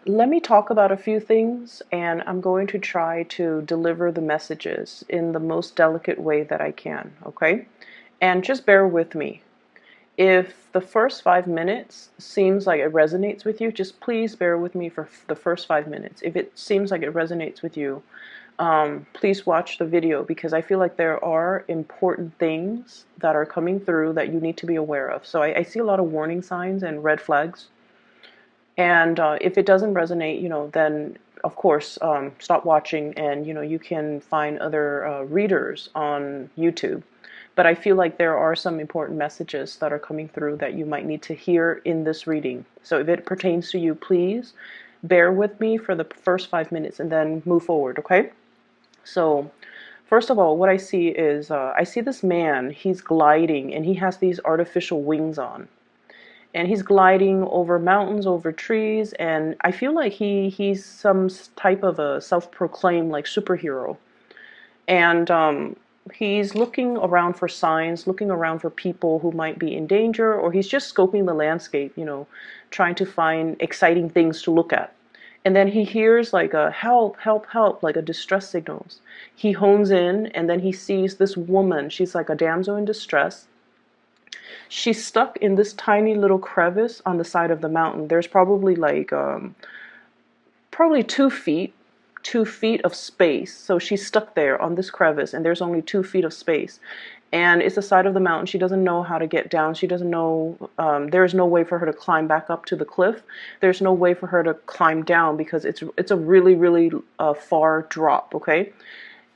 let me talk about a few things, and I'm going to try to deliver the messages in the most delicate way that I can, okay? And just bear with me. If the first 5 minutes seems like it resonates with you, just please bear with me for the first 5 minutes. If it seems like it resonates with you, please watch the video because I feel like there are important things that are coming through that you need to be aware of. So I see a lot of warning signs and red flags. And if it doesn't resonate, then of course, stop watching and, you can find other readers on YouTube. But I feel like there are some important messages that are coming through that you might need to hear in this reading. So if it pertains to you, please bear with me for the first 5 minutes and then move forward, okay? So first of all, what I see is I see this man, he's gliding and he has these artificial wings on. And he's gliding over mountains, over trees, and I feel like he's some type of a self-proclaimed like superhero. And he's looking around for signs, looking around for people who might be in danger, or he's just scoping the landscape, trying to find exciting things to look at. And then he hears like a help, help, help, like a distress signals. He hones in, and then he sees this woman. She's like a damsel in distress. She's stuck in this tiny little crevice on the side of the mountain. There's probably like probably 2 feet, 2 feet of space. So she's stuck there on this crevice, and there's only 2 feet of space. And it's the side of the mountain. She doesn't know how to get down. She doesn't know. There's no way for her to climb back up to the cliff. There's no way for her to climb down because it's a really really far drop. Okay.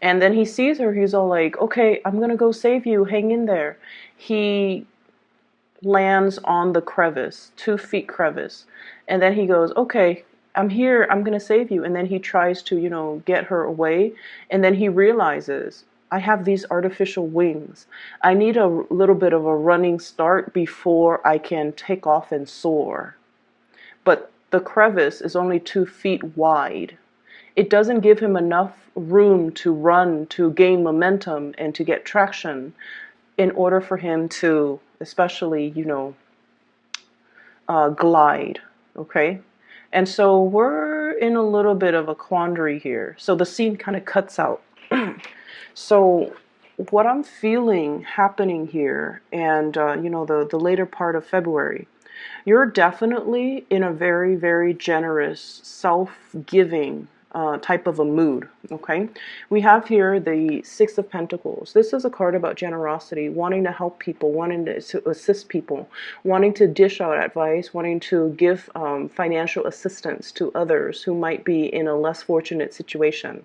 And then he sees her. He's all like, "Okay, I'm gonna go save you. Hang in there." He lands on the crevice, 2 feet crevice. And then he goes, okay, I'm here, I'm going to save you. And then he tries to, get her away. And then he realizes, I have these artificial wings. I need a little bit of a running start before I can take off and soar. But the crevice is only 2 feet wide. It doesn't give him enough room to run, to gain momentum, and to get traction in order for him to, especially, glide, okay? And so we're in a little bit of a quandary here. So the scene kind of cuts out. So what I'm feeling happening here, and the later part of February, you're definitely in a very, very generous, self-giving type of a mood, okay? We have here the Six of Pentacles. This is a card about generosity, wanting to help people, wanting to assist people, wanting to dish out advice, wanting to give financial assistance to others who might be in a less fortunate situation.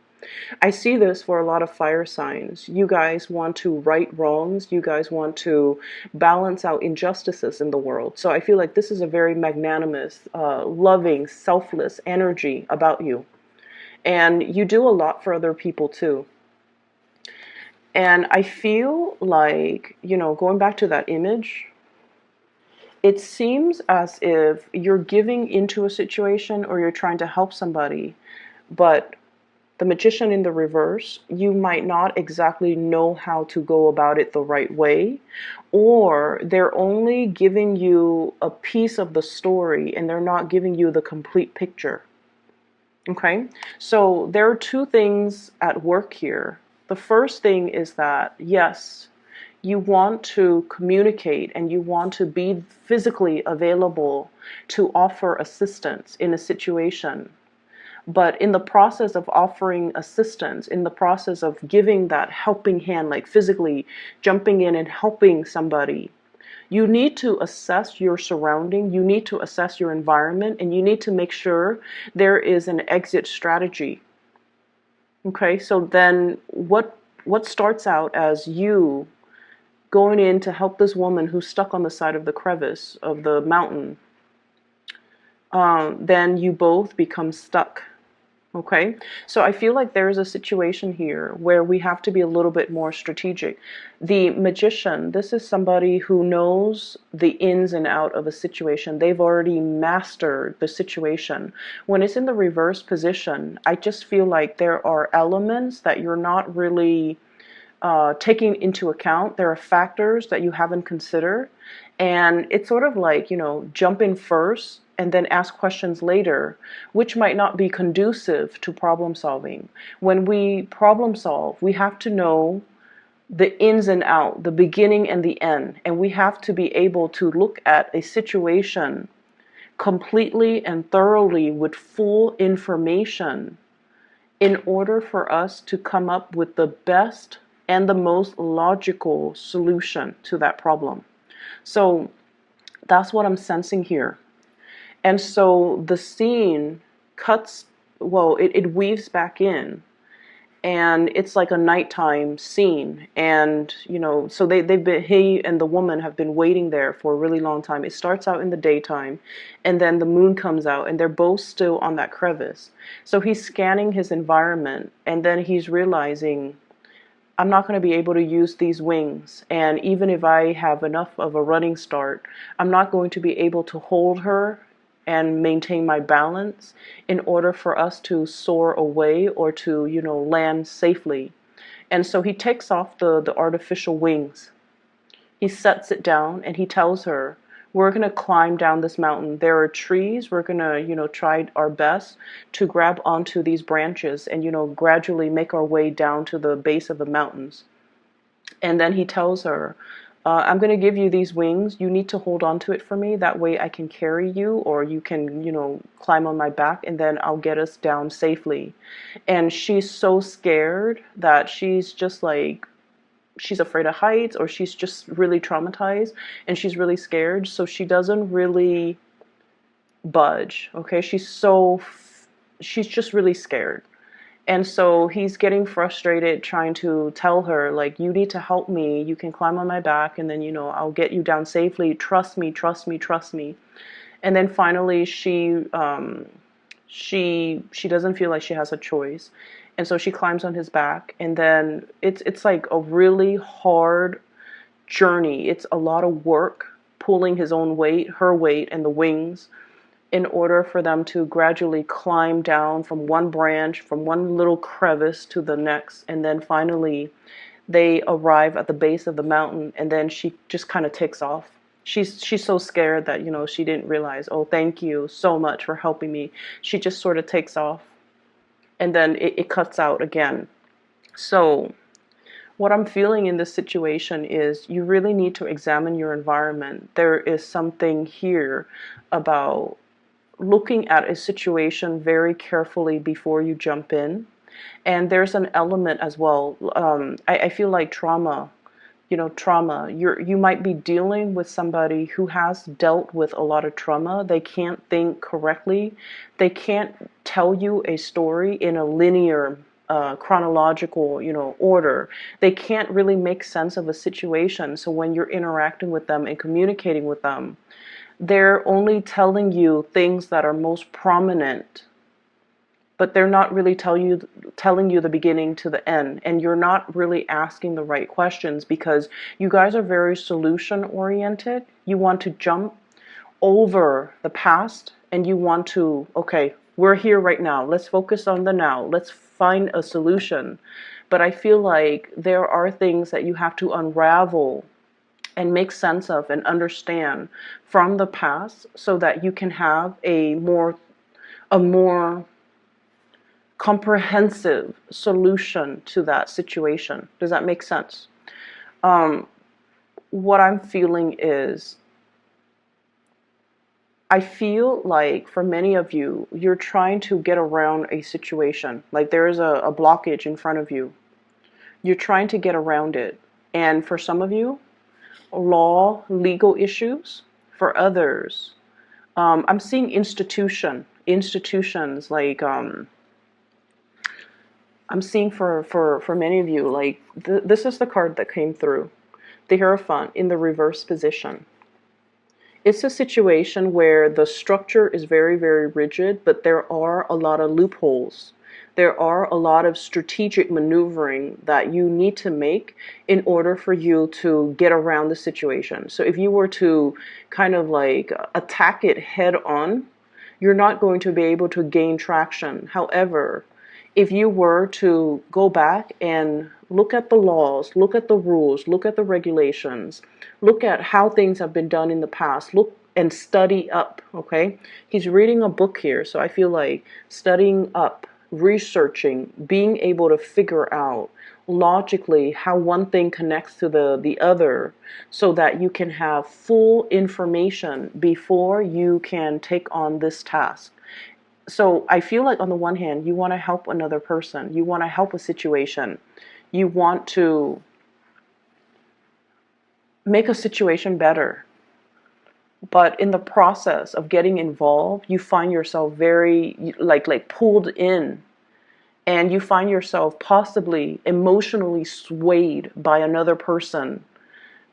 I see this for a lot of fire signs. You guys want to right wrongs. You guys want to balance out injustices in the world. So I feel like this is a very magnanimous, loving, selfless energy about you. And you do a lot for other people too. And I feel like, going back to that image, it seems as if you're giving into a situation or you're trying to help somebody, but the Magician in the reverse, you might not exactly know how to go about it the right way, or they're only giving you a piece of the story and they're not giving you the complete picture. Okay, so there are two things at work here. The first thing is that, yes, you want to communicate and you want to be physically available to offer assistance in a situation. But in the process of offering assistance, in the process of giving that helping hand, like physically jumping in and helping somebody, you need to assess your surrounding, you need to assess your environment, and you need to make sure there is an exit strategy. Okay, so then what starts out as you going in to help this woman who's stuck on the side of the crevice of the mountain, then you both become stuck. Okay, so I feel like there's a situation here where we have to be a little bit more strategic. The Magician, this is somebody who knows the ins and out of a situation. They've already mastered the situation. When it's in the reverse position, I just feel like there are elements that you're not really taking into account. There are factors that you haven't considered. And it's sort of like, jump in first and then ask questions later, which might not be conducive to problem solving. When we problem solve, we have to know the ins and out, the beginning and the end, and we have to be able to look at a situation completely and thoroughly with full information in order for us to come up with the best and the most logical solution to that problem. So that's what I'm sensing here. And so the scene cuts, well, it weaves back in, and it's like a nighttime scene. And so they've been, he and the woman have been waiting there for a really long time. It starts out in the daytime, and then the moon comes out, and they're both still on that crevice. So he's scanning his environment, and then he's realizing, I'm not going to be able to use these wings, and even if I have enough of a running start, I'm not going to be able to hold her and maintain my balance in order for us to soar away or to, land safely. And so he takes off the artificial wings. He sets it down and he tells her, we're going to climb down this mountain. There are trees. We're going to, try our best to grab onto these branches and, gradually make our way down to the base of the mountains. And then he tells her, I'm going to give you these wings. You need to hold on to it for me. That way I can carry you, or you can, climb on my back, and then I'll get us down safely. And she's so scared that she's just like, she's afraid of heights, or she's just really traumatized and she's really scared. So she doesn't really budge. Okay. She's just really scared. And so he's getting frustrated trying to tell her, like, you need to help me. You can climb on my back, and then, I'll get you down safely. Trust me, trust me, trust me. And then finally she doesn't feel like she has a choice. And so she climbs on his back, and then it's like a really hard journey. It's a lot of work pulling his own weight, her weight, and the wings, in order for them to gradually climb down from one branch, from one little crevice to the next. And then finally they arrive at the base of the mountain, and then she just kind of takes off. She's so scared that, she didn't realize, oh, thank you so much for helping me. She just sort of takes off, and then it cuts out again. So what I'm feeling in this situation is you really need to examine your environment. There is something here about looking at a situation very carefully before you jump in. And there's an element as well. I feel like trauma. You might be dealing with somebody who has dealt with a lot of trauma. They can't think correctly. They can't tell you a story in a linear, chronological, order. They can't really make sense of a situation. So when you're interacting with them and communicating with them, they're only telling you things that are most prominent, but they're not really telling you the beginning to the end. And you're not really asking the right questions because you guys are very solution oriented. You want to jump over the past, and you want to, okay, we're here right now. Let's focus on the now. Let's find a solution. But I feel like there are things that you have to unravel and make sense of and understand from the past so that you can have a more comprehensive solution to that situation. Does that make sense? What I'm feeling is, I feel like for many of you, you're trying to get around a situation. Like there is a blockage in front of you. You're trying to get around it. And for some of you, legal issues. For others, I'm seeing institutions like, I'm seeing for many of you, like this is the card that came through, the Hierophant in the reverse position. It's a situation where the structure is very, very rigid, but there are a lot of loopholes. There are a lot of strategic maneuvering that you need to make in order for you to get around the situation. So if you were to kind of like attack it head on, you're not going to be able to gain traction. However, if you were to go back and look at the laws, look at the rules, look at the regulations, look at how things have been done in the past, look and study up, okay? He's reading a book here, so I feel like studying up, researching, being able to figure out logically how one thing connects to the other so that you can have full information before you can take on this task. So I feel like on the one hand, you want to help another person, you want to help a situation, you want to make a situation better. But in the process of getting involved, you find yourself very like pulled in, and you find yourself possibly emotionally swayed by another person,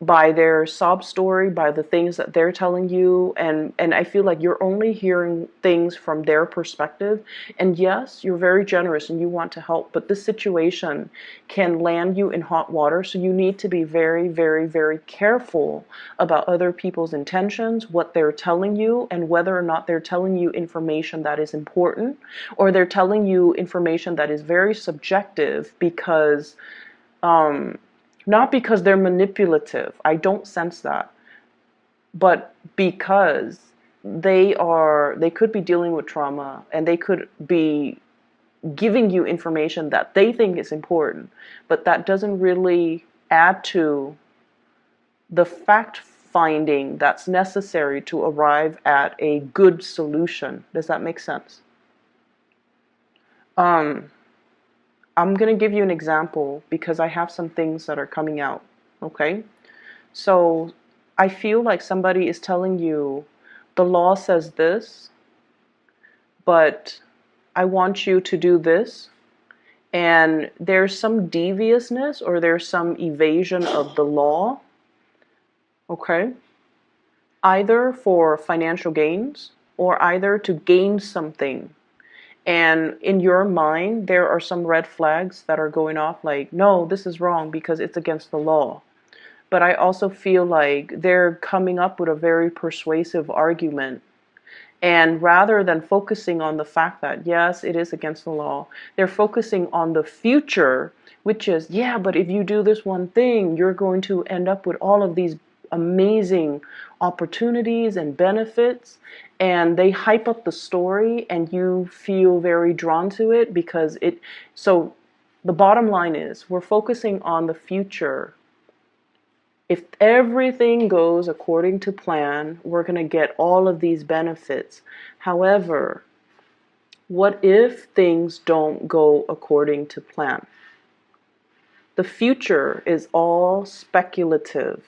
by their sob story, by the things that they're telling you, and I feel like you're only hearing things from their perspective. And yes, you're very generous and you want to help, but this situation can land you in hot water, so you need to be very, very, very careful about other people's intentions, what they're telling you, and whether or not they're telling you information that is important, or they're telling you information that is very subjective because not because they're manipulative. I don't sense that. But because they could be dealing with trauma, and they could be giving you information that they think is important, but that doesn't really add to the fact finding that's necessary to arrive at a good solution. Does that make sense? Um, I'm going to give you an example because I have some things that are coming out. Okay? So I feel like somebody is telling you the law says this, but I want you to do this. And there's some deviousness or there's some evasion of the law. Okay? Either for financial gains or either to gain something. And in your mind, there are some red flags that are going off like, no, this is wrong because it's against the law. But I also feel like they're coming up with a very persuasive argument. And rather than focusing on the fact that, yes, it is against the law, they're focusing on the future, which is, yeah, but if you do this one thing, you're going to end up with all of these amazing opportunities and benefits. And they hype up the story and you feel very drawn to it because so the bottom line is we're focusing on the future. If everything goes according to plan, we're going to get all of these benefits. However, what if things don't go according to plan? The future is all speculative.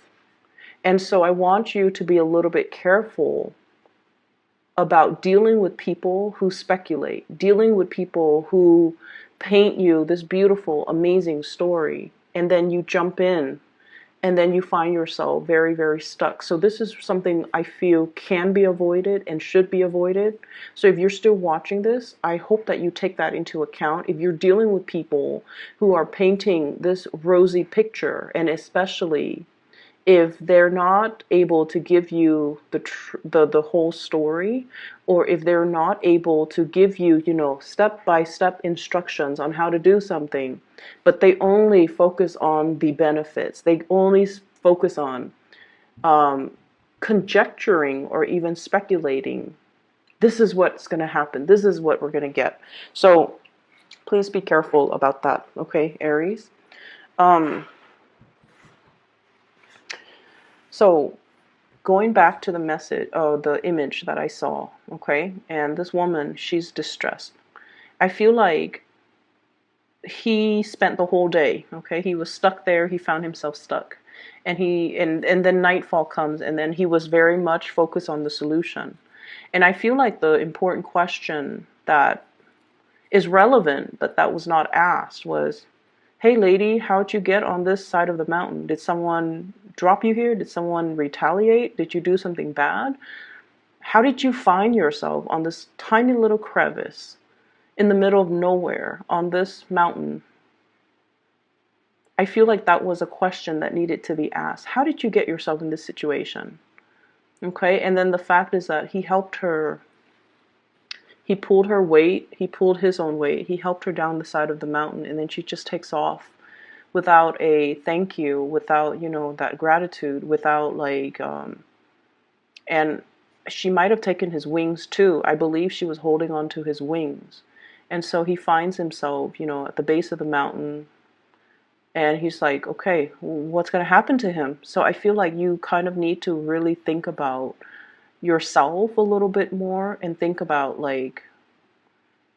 And so I want you to be a little bit careful about dealing with people who speculate, dealing with people who paint you this beautiful, amazing story, and then you jump in and then you find yourself very, very stuck. So this is something I feel can be avoided and should be avoided. So if you're still watching this, I hope that you take that into account. If you're dealing with people who are painting this rosy picture, and especially if they're not able to give you the whole story, or if they're not able to give you, step-by-step instructions on how to do something, but they only focus on the benefits, they only focus on conjecturing or even speculating, this is what's going to happen, this is what we're going to get. So please be careful about that, okay, Aries? So going back to the message, the image that I saw, okay, and this woman, she's distressed. I feel like he spent the whole day, okay, he was stuck there, he found himself stuck, and then nightfall comes, and then he was very much focused on the solution. And I feel like the important question that is relevant, but that was not asked, was, hey lady, how'd you get on this side of the mountain? Did someone drop you here? Did someone retaliate? Did you do something bad? How did you find yourself on this tiny little crevice in the middle of nowhere on this mountain? I feel like that was a question that needed to be asked. How did you get yourself in this situation? Okay, and then the fact is that he helped her. He pulled her weight, he pulled his own weight, he helped her down the side of the mountain, and then she just takes off without a thank you, without, that gratitude, without and she might have taken his wings too. I believe she was holding on to his wings. And so he finds himself, at the base of the mountain, and he's like, okay, what's going to happen to him? So I feel like you kind of need to really think about yourself a little bit more and think about, like,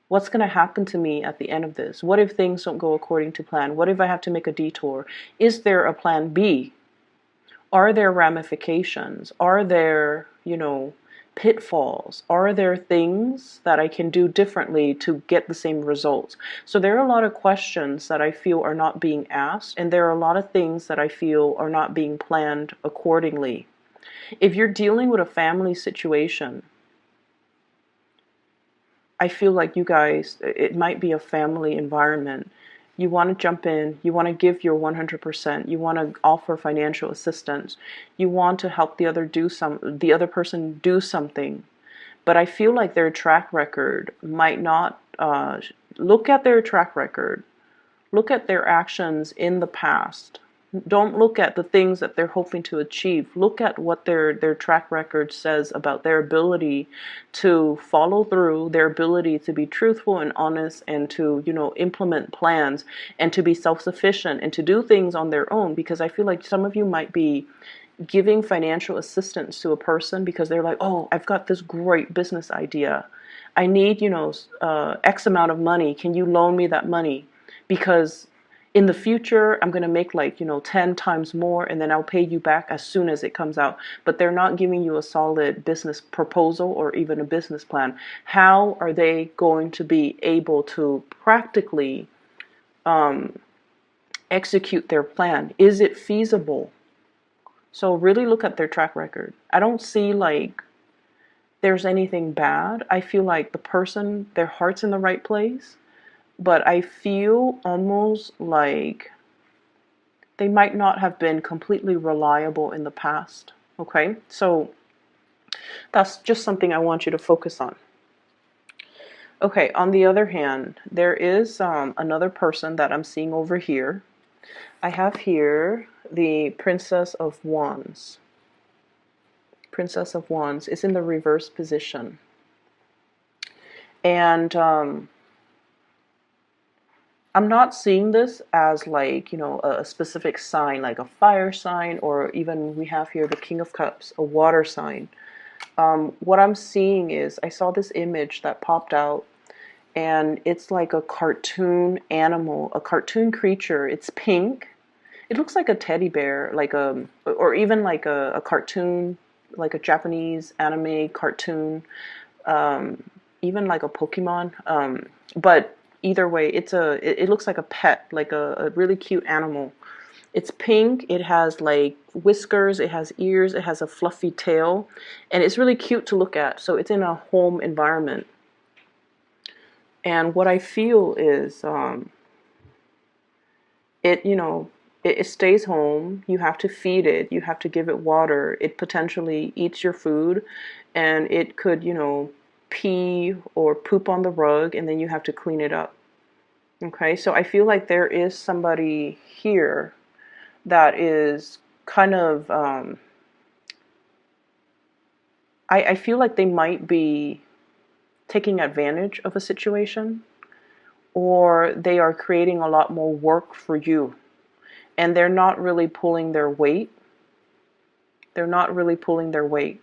what's going to happen to me at the end of this? What if things don't go according to plan? What if I have to make a detour? Is there a plan B? Are there ramifications? Are there, pitfalls? Are there things that I can do differently to get the same results? So there are a lot of questions that I feel are not being asked, and there are a lot of things that I feel are not being planned accordingly. If you're dealing with a family situation, I feel like you guys, it might be a family environment. You want to jump in, you want to give your 100%, you want to offer financial assistance, you want to help the other person do something. But I feel like their track record might not, look at their track record, look at their actions in the past. Don't look at the things that they're hoping to achieve. Look at what their track record says about their ability to follow through, their ability to be truthful and honest, and to, implement plans, and to be self-sufficient, and to do things on their own. Because I feel like some of you might be giving financial assistance to a person because they're like, oh, I've got this great business idea. I need, X amount of money. Can you loan me that money? Because in the future, I'm going to make 10 times more, and then I'll pay you back as soon as it comes out. But they're not giving you a solid business proposal or even a business plan. How are they going to be able to practically execute their plan? Is it feasible? So really look at their track record. I don't see there's anything bad. I feel like the person, their heart's in the right place. But I feel almost like they might not have been completely reliable in the past. Okay, so that's just something I want you to focus on. Okay, on the other hand, there is another person that I'm seeing over here. I have here the Princess of Wands. Princess of Wands is in the reverse position. And I'm not seeing this as a specific sign, like a fire sign, or even we have here the King of Cups, a water sign. What I'm seeing is, I saw this image that popped out, and it's like a cartoon animal, a cartoon creature. It's pink. It looks like a teddy bear, or even like a cartoon, like a Japanese anime cartoon, even like a Pokemon. But either way, it looks like a pet, like a really cute animal. It's pink, it has like whiskers, it has ears, it has a fluffy tail, and it's really cute to look at. So it's in a home environment. And what I feel is it stays home. You have to feed it, you have to give it water. It potentially eats your food, and it could, pee or poop on the rug, and then you have to clean it up. Okay, so I feel like there is somebody here that is kind of, I feel like they might be taking advantage of a situation, or they are creating a lot more work for you, and they're not really pulling their weight. They're not really pulling their weight.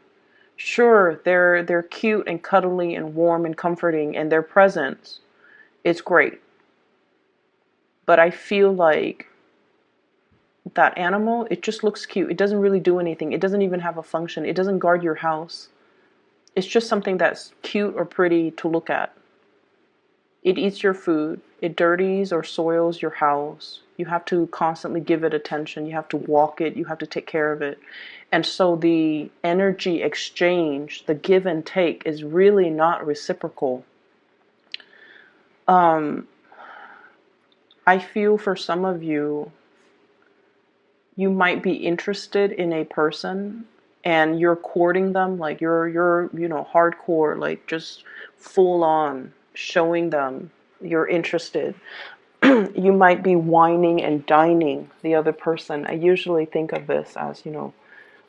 Sure, they're cute and cuddly and warm and comforting, and their presence is great. But I feel like that animal, it just looks cute. It doesn't really do anything. It doesn't even have a function. It doesn't guard your house. It's just something that's cute or pretty to look at. It eats your food. It dirties or soils your house. You have to constantly give it attention. You have to walk it. You have to take care of it. And so the energy exchange, the give and take, is really not reciprocal. I feel for some of you, you might be interested in a person and you're courting them, like you're hardcore, like just full on showing them you're interested. You might be whining and dining the other person. I usually think of this as,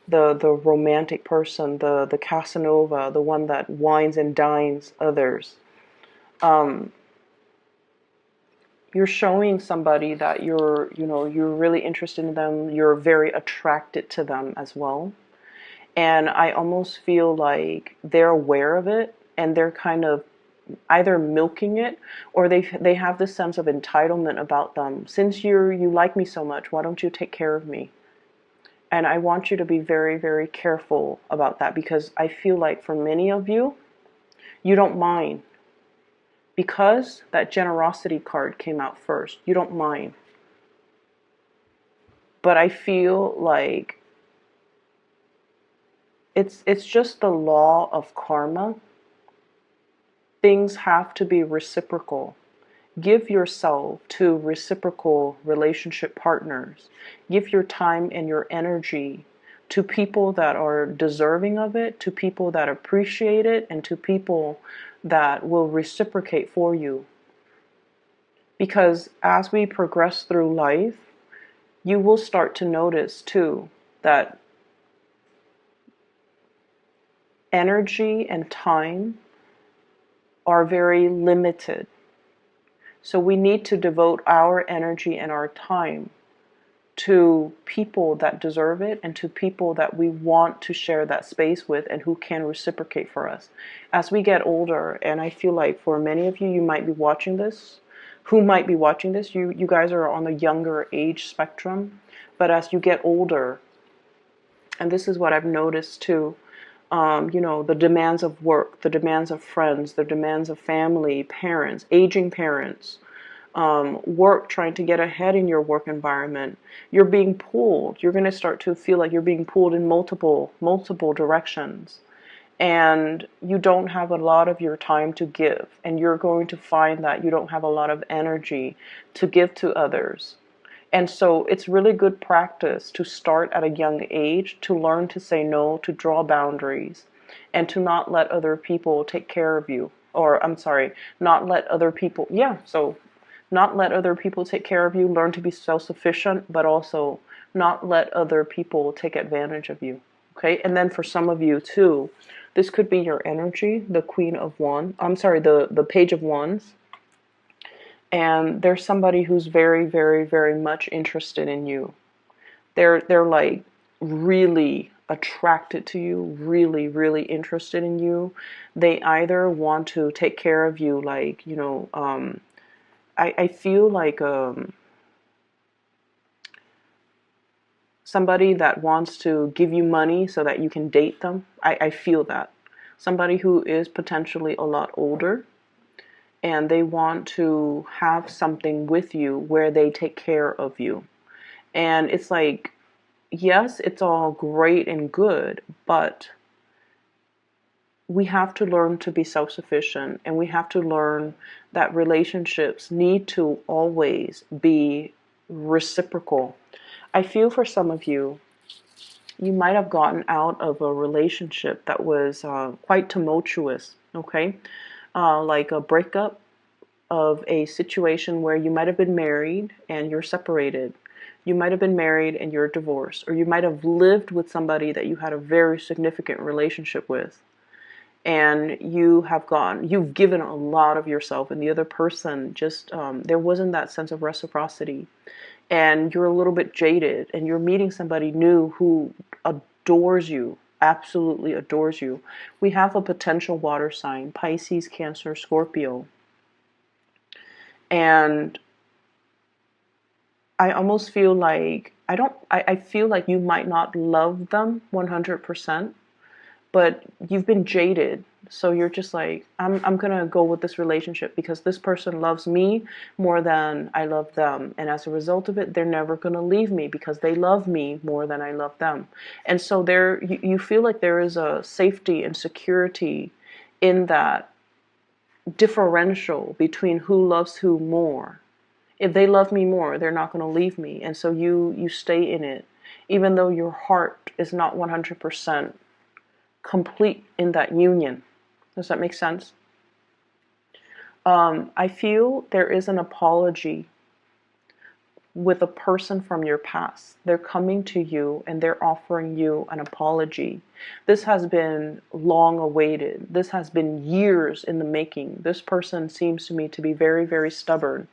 the romantic person, the Casanova, the one that wines and dines others. Um, you're showing somebody that you're really interested in them. You're very attracted to them as well. And I almost feel like they're aware of it and they're kind of either milking it, or they have this sense of entitlement about them. Since you like me so much, why don't you take care of me? And I want you to be very, very careful about that, because I feel like for many of you, you don't mind. Because that generosity card came out first, you don't mind. But I feel like it's just the law of karma. Things have to be reciprocal. Give yourself to reciprocal relationship partners. Give your time and your energy to people that are deserving of it, to people that appreciate it, and to people that will reciprocate for you. Because as we progress through life, you will start to notice too that energy and time are very limited. So we need to devote our energy and our time to people that deserve it and to people that we want to share that space with and who can reciprocate for us. As we get older, and I feel like for many of you, you might be watching this, you guys are on the younger age spectrum, but as you get older, and this is what I've noticed too, the demands of work, the demands of friends, the demands of family, parents, aging parents, work, trying to get ahead in your work environment, you're being pulled. You're going to start to feel like you're being pulled in multiple directions. And you don't have a lot of your time to give. And you're going to find that you don't have a lot of energy to give to others. And so it's really good practice to start at a young age, to learn to say no, to draw boundaries, and to not let other people take care of you. Or, I'm sorry, not let other people, not let other people take care of you, learn to be self-sufficient, but also not let other people take advantage of you. Okay? And then for some of you too, this could be your energy, the the Page of Wands. And there's somebody who's very, very, very much interested in you. They're like really attracted to you, really, really interested in you. They either want to take care of you, like, I feel like somebody that wants to give you money so that you can date them. I feel that. Somebody who is potentially a lot older, and they want to have something with you where they take care of you. And it's like, yes, it's all great and good, but we have to learn to be self-sufficient, and we have to learn that relationships need to always be reciprocal. I feel for some of you, you might have gotten out of a relationship that was quite tumultuous, okay? Like a breakup of a situation where you might have been married and you're separated. You might have been married and you're divorced, or you might have lived with somebody that you had a very significant relationship with. And you've given a lot of yourself, and the other person just, there wasn't that sense of reciprocity. And you're a little bit jaded, and you're meeting somebody new who adores you, absolutely adores you. We have a potential water sign, Pisces, Cancer, Scorpio. And I almost feel like, I feel like you might not love them 100%, but you've been jaded. So you're just like, I'm going to go with this relationship because this person loves me more than I love them. And as a result of it, they're never going to leave me because they love me more than I love them. And so you feel like there is a safety and security in that differential between who loves who more. If they love me more, they're not going to leave me. And so you stay in it, even though your heart is not 100% complete in that union. Does that make sense? I feel there is an apology with a person from your past. They're coming to you and they're offering you an apology. This has been long awaited. This has been years in the making. This person seems to me to be very, very stubborn.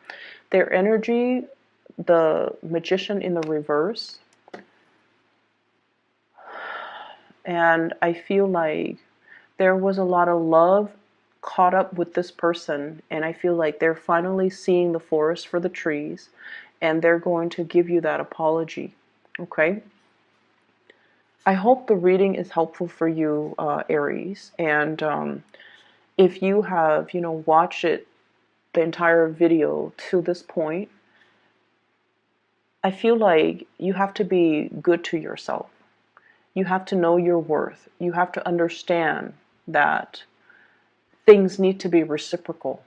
Their energy, the magician in the reverse, and I feel like there was a lot of love caught up with this person, and I feel like they're finally seeing the forest for the trees, and they're going to give you that apology. Okay? I hope the reading is helpful for you, Aries. And if you have, watched it, the entire video to this point, I feel like you have to be good to yourself. You have to know your worth. You have to understand that things need to be reciprocal.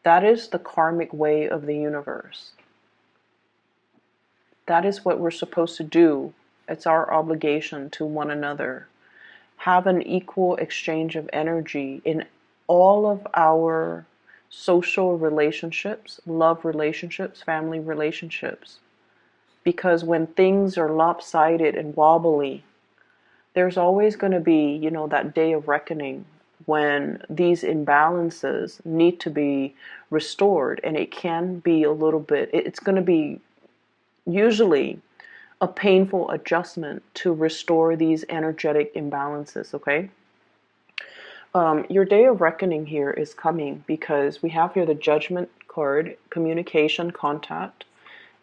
That is the karmic way of the universe. That is what we're supposed to do. It's our obligation to one another. Have an equal exchange of energy in all of our social relationships, love relationships, family relationships. Because when things are lopsided and wobbly, there's always going to be, that day of reckoning when these imbalances need to be restored. And it can be a little bit, it's going to be usually a painful adjustment to restore these energetic imbalances, okay? Your day of reckoning here is coming because we have here the Judgment card, communication, contact,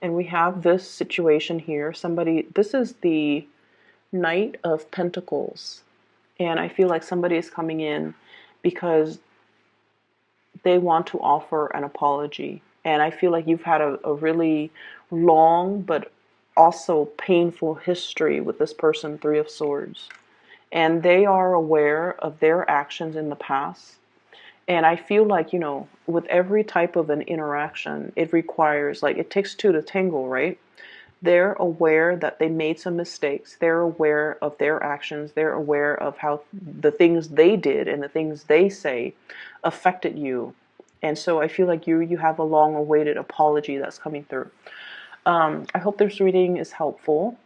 and we have this situation here. This is the Knight of Pentacles, and I feel like somebody is coming in because they want to offer an apology. And I feel like you've had a really long but also painful history with this person, Three of Swords. And they are aware of their actions in the past. And I feel like, with every type of an interaction, it requires, like, it takes two to tango, right? They're aware that they made some mistakes. They're aware of their actions. They're aware of how the things they did and the things they say affected you. And so I feel like you have a long-awaited apology that's coming through. I hope this reading is helpful.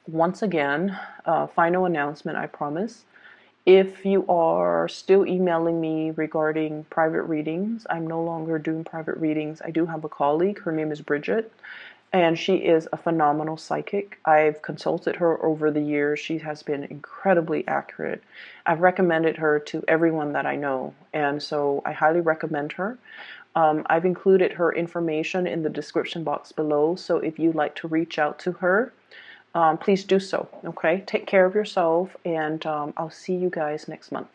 Once again, final announcement, I promise. If you are still emailing me regarding private readings, I'm no longer doing private readings. I do have a colleague. Her name is Bridget, and she is a phenomenal psychic. I've consulted her over the years. She has been incredibly accurate. I've recommended her to everyone that I know, and so I highly recommend her. I've included her information in the description box below, so if you'd like to reach out to her, please do so. Okay, take care of yourself, and I'll see you guys next month.